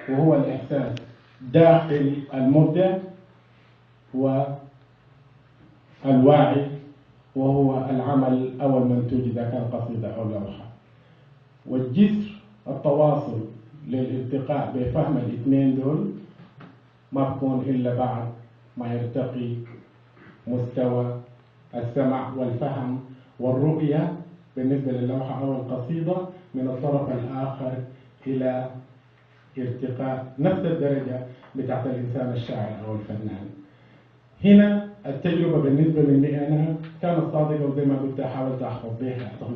وهو الإحساس داخل المبدع والواعي، وهو العمل أو المنتوج إذا كان قصيدة أو لوحة. والجسر التواصل للالتقاء بفهم الاثنين دول ما بكون إلا بعد ما يرتقي مستوى السمع والفهم والرؤية بالنسبة للوحة أو القصيدة من الطرف الآخر إلى ارتقاء نفس الدرجة بتاعت الإنسان الشاعر أو الفنان. هنا التجربة بالنسبة مني أنا كانت صادقة، وزي ما قلت حاولت أحفظ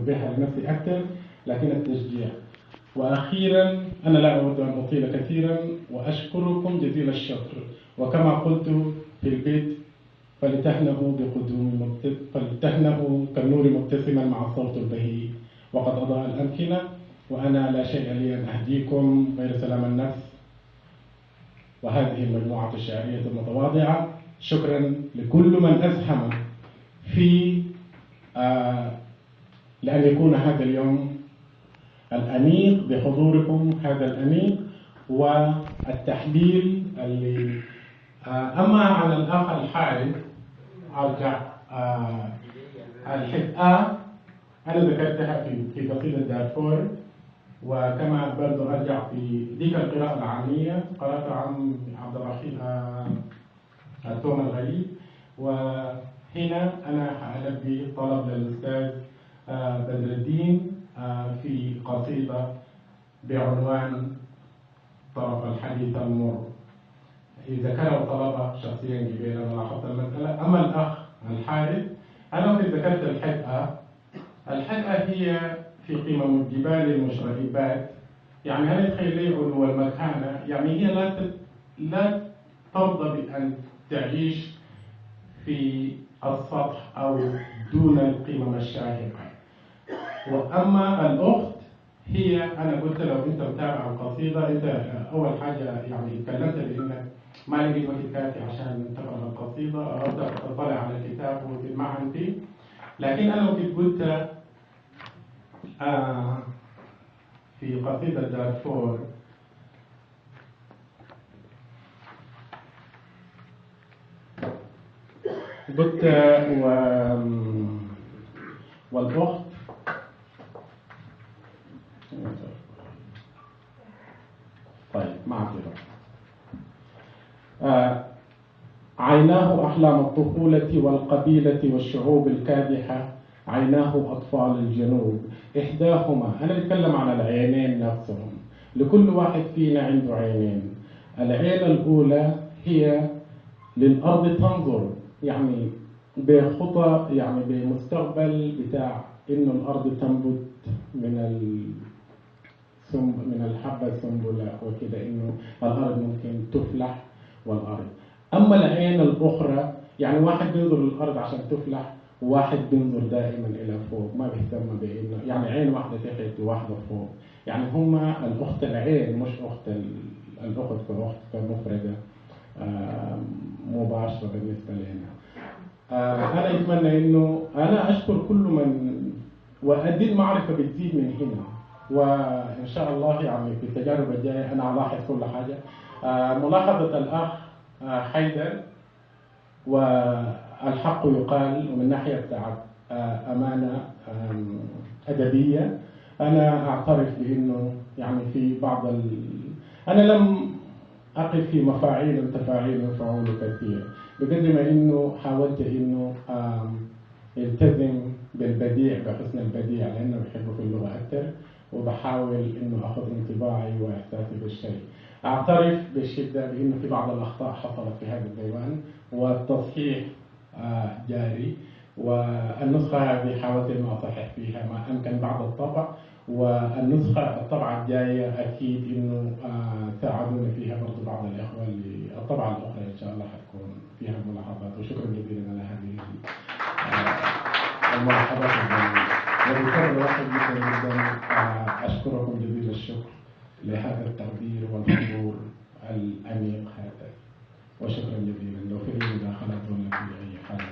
بها لنفسي أكثر، لكن التشجيع. وأخيرا أنا لا أود أن أطيل كثيرا، وأشكركم جزيل الشكر. وكما قلت في البيت فلتهنئوا فلتهنئوا كالنور مبتسما مع الصوت البهي وقد أضاء الأمكنة، وأنا لا شيء لي أن أهديكم غير سلام النفس وهذه المجموعة الشعرية المتواضعة. شكرا لكل من أسهم في لأن يكون هذا اليوم الأنيق بحضوركم، هذا الأنيق والتحليل اللي أما على الأخ الحارث أرجع الحدقة أنا ذكرتها في قصيدة دارفور، وكما برضو أرجع في ذيك القراءة العامية قرأت عن عبد الرحيم توم الغريب. وهنا أنا ألبي طلب للأستاذ بدر الدين في قصيدة بعنوان طرف الحديث المر. ذكره طلبة شخصيا قبل أنا لاحظت المسألة. أما الأخ الحارث أنا قد ذكرت الحدقة. الحدقة هي في قمم الجبال المشرئبات، يعني هل تخيل لي علو المكانة، يعني هي لا ترضى بأن تعيش في السطح أو دون القمم الشاهقة. وأما الأخت هي أنا قلت لو أنت متابع القصيدة، أنت أول حاجة يعني اتكلمت بأنك ما لقيت وقت كافي عشان تقرأ القصيدة أو تطلع على الكتاب وتتمعن فيه، لكن أنا كنت قلت في قصيدة دارفور قلت والأخت طيب معذرة. عيناه أحلام الطفولة والقبيلة والشعوب الكادحة، عيناه أطفال الجنوب إحداهما. أنا بتكلم عن العينين نفسهم، لكل واحد فينا عنده عينين. العين الأولى هي للأرض تنظر، يعني بخطى، يعني بمستقبل بتاع إنه الأرض تنبت من الحبة سنبلة وكده، إنه الأرض ممكن تفلح والأرض. أما العين الأخرى يعني واحد بينظر للأرض عشان تفلح، وواحد بينظر دائما إلى فوق، ما بيهتم بإنه يعني عين واحدة تحت وواحدة فوق، يعني هما الأخت العين مش أخت الأخت كأخت كمفردة مباشرة بالنسبة لنا. أنا أتمنى إنه أنا أشكر كل من، وأدي المعرفة بتزيد من هنا، وإن شاء الله يعني في التجارب الجاية أنا ألاحظ كل حاجة. ملاحظة الأخ حيدر والحق يقال، ومن ناحية بتاعت أمانة أدبية، أنا أعترف بأنه يعني في بعض أنا لم أقف في مفاعيل وتفاعيل وفعول كثير، بقدر ما إنه حاولت إنه التزم بالبديع، بحسن البديع، لأنه بحبه في اللغة أكثر، وبحاول إنه أخذ انطباعي وإحساسي بالشيء. أعترف بالشدة بأنه في بعض الأخطاء حصلت في هذا الديوان، والتصحيح جاري، والنسخة هذه حاولت إنه أصحح فيها ما أمكن بعد الطبع، الطبعة الجاية أكيد إنه ساعدونا فيها برضو بعض الإخوة اللي الطبعة الأخرى إن شاء الله حتكون فيها ملاحظات، وشكرا جزيلا على هذه الملاحظات الجميلة. وبفضل واحد جدا جدا أشكركم جزيل الشكر لهذا التقدير والحضور الأنيق هذا، وشكرا جزيلا. لو في أي مداخلات ولا في أي حاجة